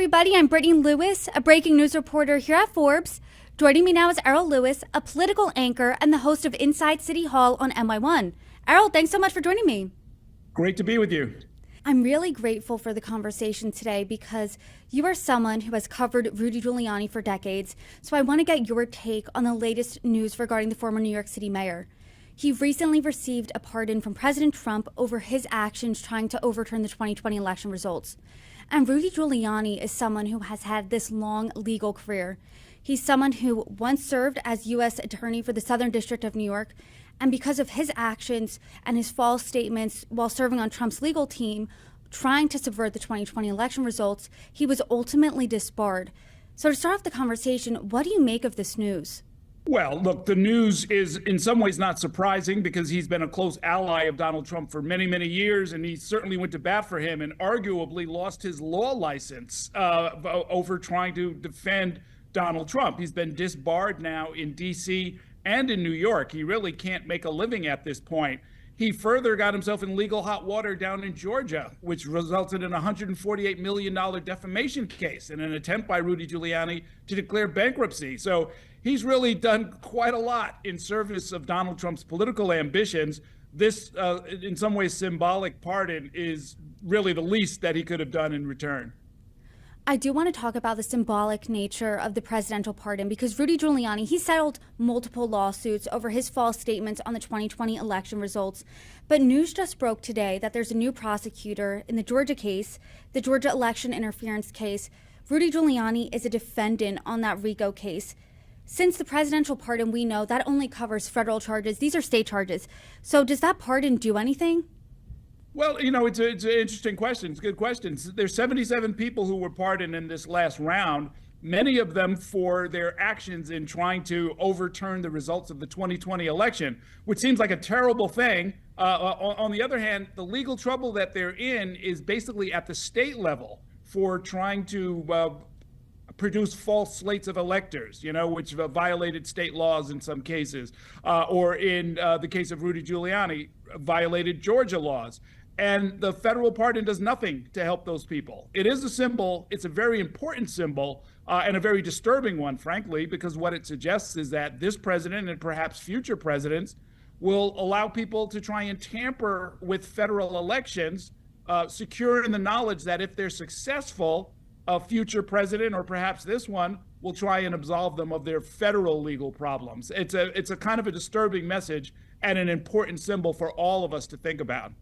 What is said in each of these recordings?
everybody. I'm Brittany Lewis, a breaking news reporter here at Forbes. Joining me now is Errol Louis, a political anchor and the host of Inside City Hall on NY1. Errol, thanks so much for joining me. Great to be with you. I'm really grateful for the conversation today because you are someone who has covered Rudy Giuliani for decades, so I want to get your take on the latest news regarding the former New York City mayor. He recently received a pardon from President Trump over his actions trying to overturn the 2020 election results. And Rudy Giuliani is someone who has had this long legal career. He's someone who once served as U.S. Attorney for the Southern District of New York, and because of his actions and his false statements while serving on Trump's legal team, trying to subvert the 2020 election results, he was ultimately disbarred. So to start off the conversation, what do you make of this news? Well, look, the news is in some ways not surprising because he's been a close ally of Donald Trump for many, many years, and he certainly went to bat for him and arguably lost his law license over trying to defend Donald Trump. He's been disbarred now in D.C. and in New York. He really can't make a living at this point. He further got himself in legal hot water down in Georgia, which resulted in a $148 million defamation case and an attempt by Rudy Giuliani to declare bankruptcy. So he's really done quite a lot in service of Donald Trump's political ambitions. This, in some ways, symbolic pardon is really the least that he could have done in return. I do want to talk about the symbolic nature of the presidential pardon because Rudy Giuliani, he settled multiple lawsuits over his false statements on the 2020 election results. But news just broke today that there's a new prosecutor in the Georgia case, the Georgia election interference case. Rudy Giuliani is a defendant on that RICO case. Since the presidential pardon, we know that only covers federal charges. These are state charges. So does that pardon do anything? Well, you know, it's an interesting question. It's a good question. There's 77 people who were pardoned in this last round, many of them for their actions in trying to overturn the results of the 2020 election, which seems like a terrible thing. On the other hand, the legal trouble that they're in is basically at the state level for trying to produce false slates of electors, which violated state laws in some cases, or in the case of Rudy Giuliani, violated Georgia laws. And the federal pardon does nothing to help those people. It is a symbol. It's a very important symbol and a very disturbing one, frankly, because what it suggests is that this president and perhaps future presidents will allow people to try and tamper with federal elections, secure in the knowledge that if they're successful, a future president or perhaps this one will try and absolve them of their federal legal problems. It's a kind of a disturbing message and an important symbol for all of us to think about.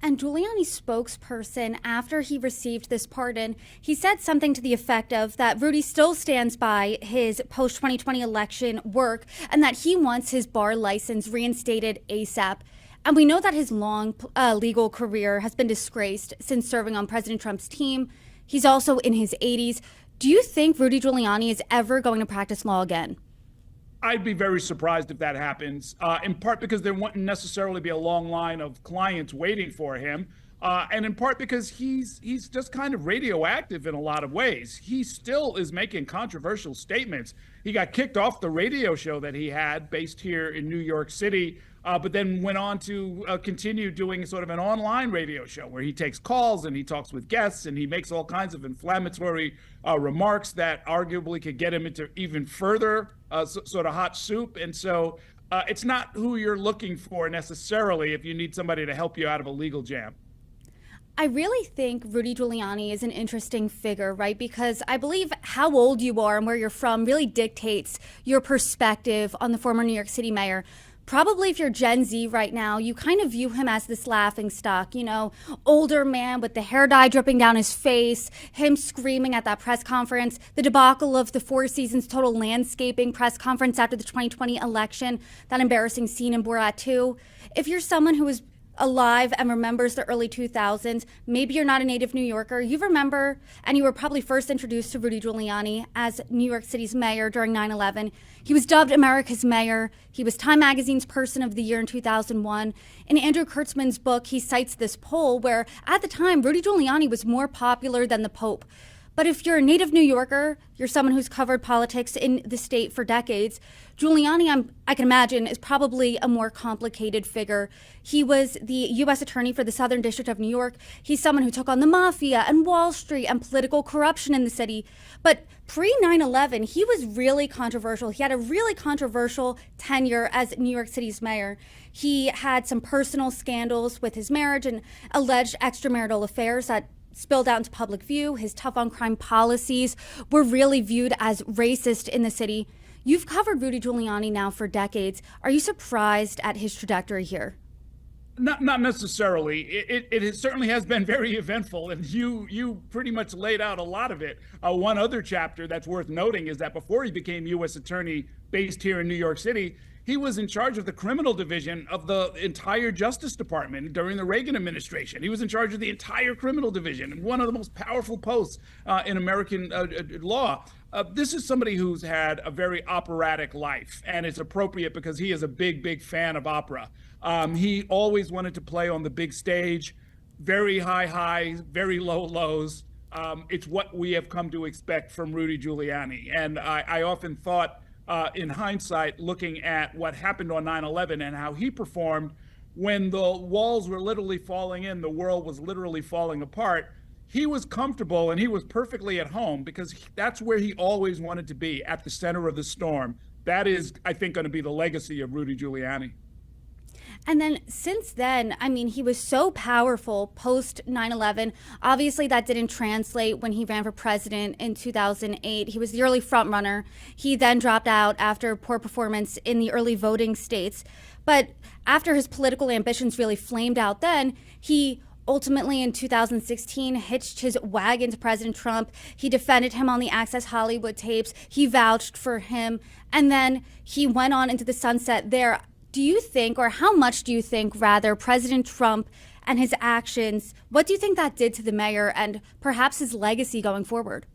And Giuliani's spokesperson, after he received this pardon, he said something to the effect of that Rudy still stands by his post-2020 election work and that he wants his bar license reinstated ASAP. And we know that his long legal career has been disgraced since serving on President Trump's team. He's also in his 80s. Do you think Rudy Giuliani is ever going to practice law again? I'd be very surprised if that happens, in part because there wouldn't necessarily be a long line of clients waiting for him, and in part because he's just kind of radioactive in a lot of ways. He still is making controversial statements. He got kicked off the radio show that he had based here in New York City, but then went on to continue doing sort of an online radio show where he takes calls and he talks with guests and he makes all kinds of inflammatory remarks that arguably could get him into even further sort of hot soup. And so it's not who you're looking for necessarily if you need somebody to help you out of a legal jam. I really think Rudy Giuliani is an interesting figure, right? Because I believe how old you are and where you're from really dictates your perspective on the former New York City mayor. Probably if you're Gen Z right now, you kind of view him as this laughingstock, older man with the hair dye dripping down his face, him screaming at that press conference, the debacle of the Four Seasons Total Landscaping press conference after the 2020 election, that embarrassing scene in Borat 2. If you're someone who is alive and remembers the early 2000s, maybe you're not a native New Yorker, you remember, and you were probably first introduced to Rudy Giuliani as New York City's mayor during 9/11. He was dubbed America's mayor. He was Time Magazine's Person of the Year in 2001. In Andrew Kurtzman's book, he cites this poll where, at the time, Rudy Giuliani was more popular than the Pope. But if you're a native New Yorker, you're someone who's covered politics in the state for decades, Giuliani, I can imagine, is probably a more complicated figure. He was the U.S. Attorney for the Southern District of New York. He's someone who took on the mafia and Wall Street and political corruption in the city. But pre-9/11, he was really controversial. He had a really controversial tenure as New York City's mayor. He had some personal scandals with his marriage and alleged extramarital affairs that spilled out into public view. His tough on crime policies were really viewed as racist in the city. You've covered Rudy Giuliani now for decades. Are you surprised at his trajectory here? Not necessarily. It certainly has been very eventful, and you pretty much laid out a lot of it. One other chapter that's worth noting is that before he became U.S. Attorney based here in New York City, he was in charge of the criminal division of the entire Justice Department during the Reagan administration. He was in charge of the entire criminal division, and one of the most powerful posts in American law. This is somebody who's had a very operatic life, and it's appropriate because he is a big fan of opera. He always wanted to play on the big stage, very high highs, very low lows. It's what we have come to expect from Rudy Giuliani. And I often thought, in hindsight, looking at what happened on 9/11 and how he performed when the walls were literally falling in, the world was literally falling apart, he was comfortable and he was perfectly at home because that's where he always wanted to be, at the center of the storm. That is, I think, going to be the legacy of Rudy Giuliani. And then since then, I mean, he was so powerful post 9/11. Obviously, that didn't translate when he ran for president in 2008. He was the early frontrunner. He then dropped out after poor performance in the early voting states. But after his political ambitions really flamed out then, he ultimately in 2016 hitched his wagon to President Trump. He defended him on the Access Hollywood tapes. He vouched for him. And then he went on into the sunset there. Do you think, or how much do you think, rather, President Trump and his actions, what do you think that did to the mayor and perhaps his legacy going forward?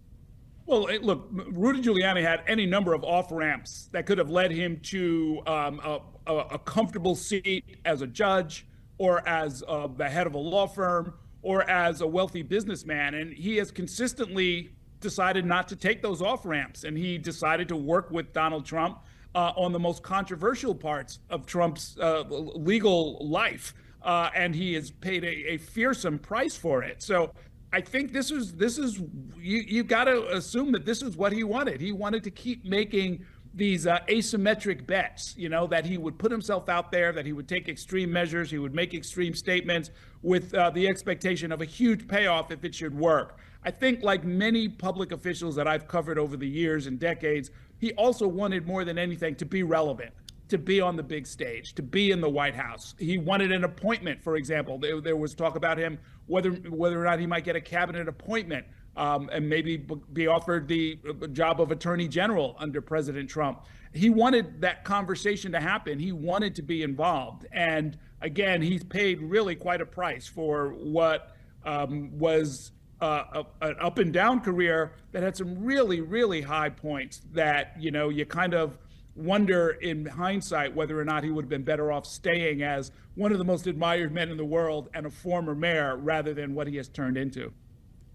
Well, look, Rudy Giuliani had any number of off-ramps that could have led him to a comfortable seat as a judge or as the head of a law firm or as a wealthy businessman. And he has consistently decided not to take those off-ramps. And he decided to work with Donald Trump on the most controversial parts of Trump's legal life, and he has paid a fearsome price for it. So I think this is you got to assume that this is what he wanted. He wanted to keep making these asymmetric bets, that he would put himself out there, that he would take extreme measures, he would make extreme statements with the expectation of a huge payoff if it should work. I think, like many public officials that I've covered over the years and decades, he also wanted more than anything to be relevant, to be on the big stage, to be in the White House. He wanted an appointment, for example. There was talk about him, whether or not he might get a cabinet appointment and maybe be offered the job of Attorney General under President Trump. He wanted that conversation to happen. He wanted to be involved. And again, he's paid really quite a price for what was an up and down career that had some really high points that, you kind of wonder in hindsight whether or not he would have been better off staying as one of the most admired men in the world and a former mayor rather than what he has turned into.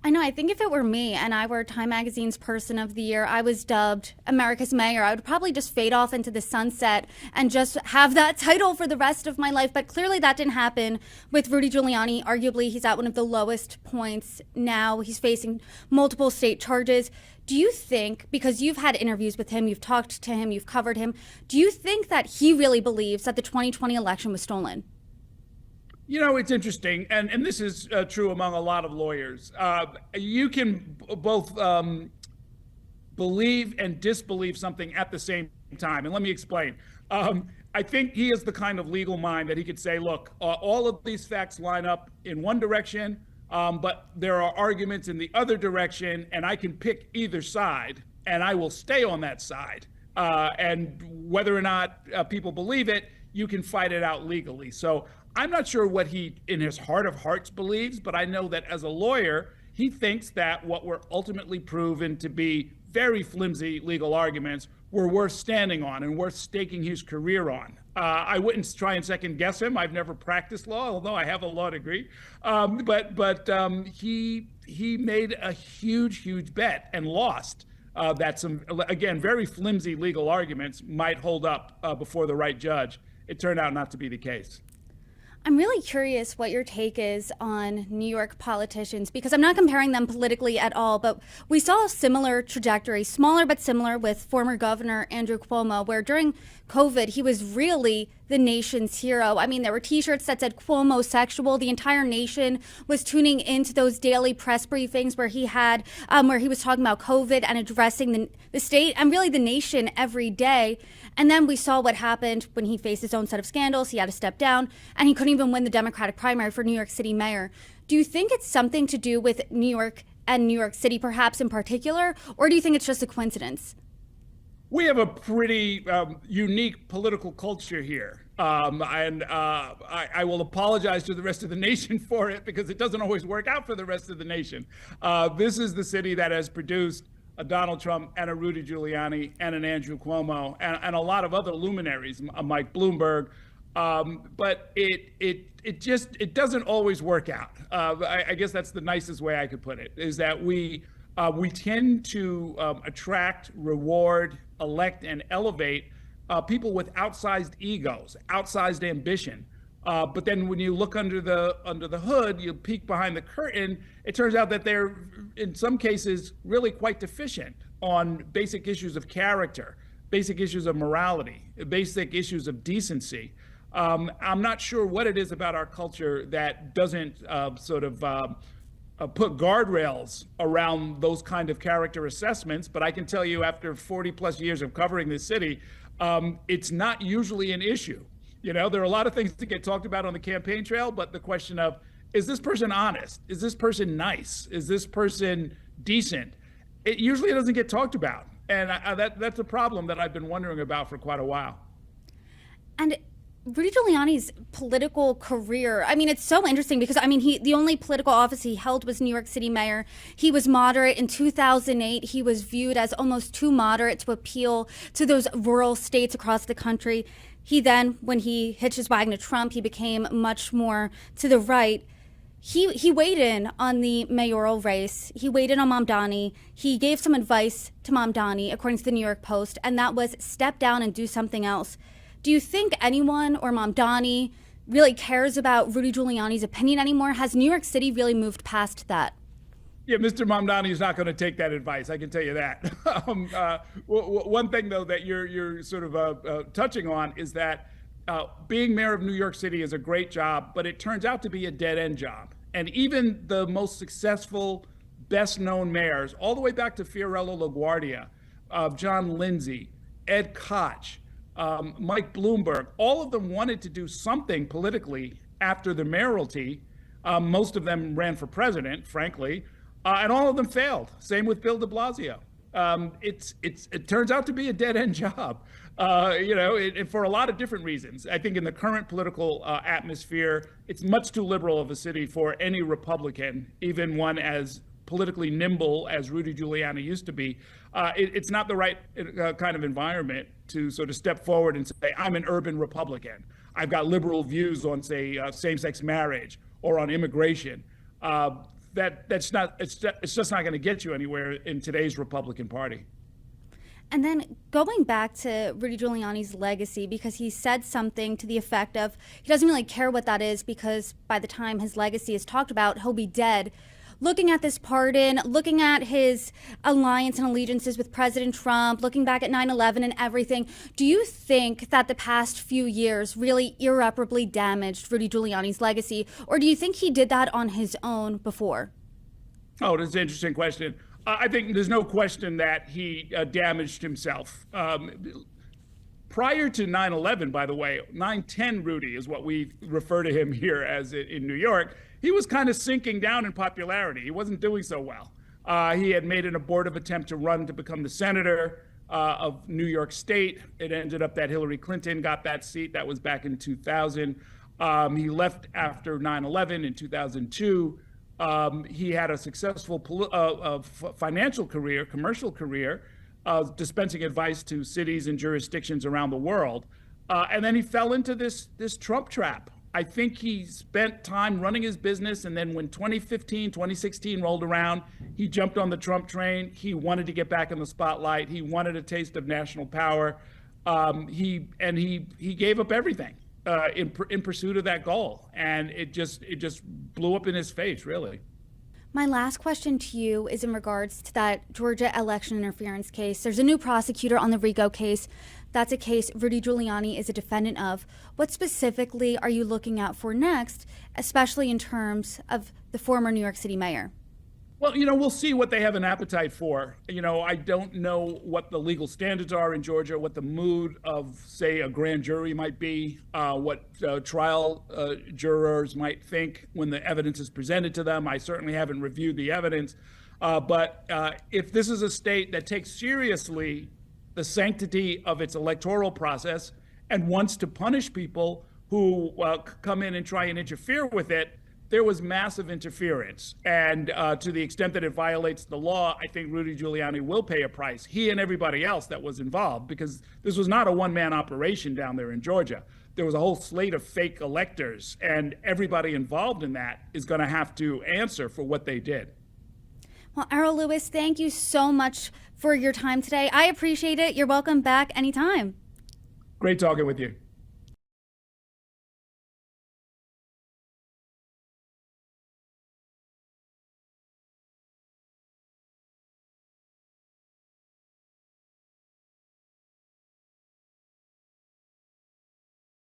I know. I think if it were me and I were Time Magazine's Person of the Year, I was dubbed America's Mayor, I would probably just fade off into the sunset and just have that title for the rest of my life. But clearly that didn't happen with Rudy Giuliani. Arguably, he's at one of the lowest points now. He's facing multiple state charges. Do you think, because you've had interviews with him, you've talked to him, you've covered him, do you think that he really believes that the 2020 election was stolen? It's interesting, and this is true among a lot of lawyers. You can both believe and disbelieve something at the same time. And let me explain. I think he is the kind of legal mind that he could say, look, all of these facts line up in one direction, but there are arguments in the other direction, and I can pick either side, and I will stay on that side. And whether or not people believe it, you can fight it out legally. So I'm not sure what he, in his heart of hearts, believes, but I know that as a lawyer, he thinks that what were ultimately proven to be very flimsy legal arguments were worth standing on and worth staking his career on. I wouldn't try and second guess him. I've never practiced law, although I have a law degree. But he he made a huge bet and lost. That some, again, very flimsy legal arguments might hold up before the right judge. It turned out not to be the case. I'm really curious what your take is on New York politicians, because I'm not comparing them politically at all, but we saw a similar trajectory, smaller but similar, with former Governor Andrew Cuomo, where during COVID, he was really the nation's hero. I mean, there were T-shirts that said Cuomo sexual. The entire nation was tuning into those daily press briefings where he had, where he was talking about COVID and addressing the state and really the nation every day. And then we saw what happened when he faced his own set of scandals. He had to step down, and he couldn't even win the Democratic primary for New York City mayor. Do you think it's something to do with New York and New York City, perhaps in particular, or do you think it's just a coincidence? We have a pretty unique political culture here. I will apologize to the rest of the nation for it, because it doesn't always work out for the rest of the nation. This is the city that has produced a Donald Trump and a Rudy Giuliani and an Andrew Cuomo and a lot of other luminaries, Mike Bloomberg. But it doesn't always work out. I guess that's the nicest way I could put it, is that we tend to attract, reward, elect, and elevate people with outsized egos, outsized ambition. But then when you look under the hood, you peek behind the curtain, it turns out that they're, in some cases, really quite deficient on basic issues of character, basic issues of morality, basic issues of decency. I'm not sure what it is about our culture that doesn't put guardrails around those kind of character assessments. But I can tell you, after 40 plus years of covering this city, it's not usually an issue. You know, there are a lot of things that get talked about on the campaign trail, but the question of, is this person honest? Is this person nice? Is this person decent? It usually doesn't get talked about. And that's a problem that I've been wondering about for quite a while. And Rudy Giuliani's political career, I mean, it's so interesting because, I mean, the only political office he held was New York City mayor. He was moderate. In 2008, he was viewed as almost too moderate to appeal to those rural states across the country. He then, when he hitched his wagon to Trump, he became much more to the right. He weighed in on the mayoral race. He weighed in on Mamdani. He gave some advice to Mamdani, according to the New York Post, and that was step down and do something else. Do you think anyone or Mamdani really cares about Rudy Giuliani's opinion anymore? Has New York City really moved past that? Yeah, Mr. Mamdani is not going to take that advice. I can tell you that. One thing, though, that you're sort of touching on is that being mayor of New York City is a great job, but it turns out to be a dead-end job. And even the most successful, best-known mayors, all the way back to Fiorello LaGuardia, John Lindsay, Ed Koch, Mike Bloomberg, all of them wanted to do something politically after the mayoralty. Most of them ran for president, frankly. And all of them failed. Same with Bill de Blasio. It turns out to be a dead-end job, for a lot of different reasons. I think in the current political atmosphere, it's much too liberal of a city for any Republican, even one as politically nimble as Rudy Giuliani used to be. It's not the right kind of environment to sort of step forward and say, I'm an urban Republican. I've got liberal views on, say, same-sex marriage or on immigration. It's just not going to get you anywhere in today's Republican Party. And then going back to Rudy Giuliani's legacy, because he said something to the effect of he doesn't really care what that is because by the time his legacy is talked about, he'll be dead. Looking at this pardon, looking at his alliance and allegiances with President Trump, looking back at 9/11 and everything, do you think that the past few years really irreparably damaged Rudy Giuliani's legacy, or do you think he did that on his own before? Oh, that's an interesting question. I think there's no question that he damaged himself. Prior to 9/11, by the way, 9/10 Rudy is what we refer to him here as in New York. He was kind of sinking down in popularity. He wasn't doing so well. He had made an abortive attempt to run to become the senator of New York State. It ended up that Hillary Clinton got that seat. That was back in 2000. He left after 9/11 in 2002. He had a successful financial career, commercial career, dispensing advice to cities and jurisdictions around the world. And then he fell into this Trump trap. I think he spent time running his business, and then when 2015, 2016 rolled around, he jumped on the Trump train. He wanted to get back in the spotlight. He wanted a taste of national power. He gave up everything in pursuit of that goal, and it just blew up in his face, really. My last question to you is in regards to that Georgia election interference case. There's a new prosecutor on the RICO case. That's a case Rudy Giuliani is a defendant of. What specifically are you looking out for next, especially in terms of the former New York City mayor? Well, we'll see what they have an appetite for. I don't know what the legal standards are in Georgia, what the mood of, say, a grand jury might be, what trial jurors might think when the evidence is presented to them. I certainly haven't reviewed the evidence. But if this is a state that takes seriously the sanctity of its electoral process and wants to punish people who come in and try and interfere with it, there was massive interference. And to the extent that it violates the law, I think Rudy Giuliani will pay a price, he and everybody else that was involved, because this was not a one-man operation down there in Georgia. There was a whole slate of fake electors, and everybody involved in that is going to have to answer for what they did. Well, Errol Louis, thank you so much for your time today. I appreciate it. You're welcome back anytime. Great talking with you.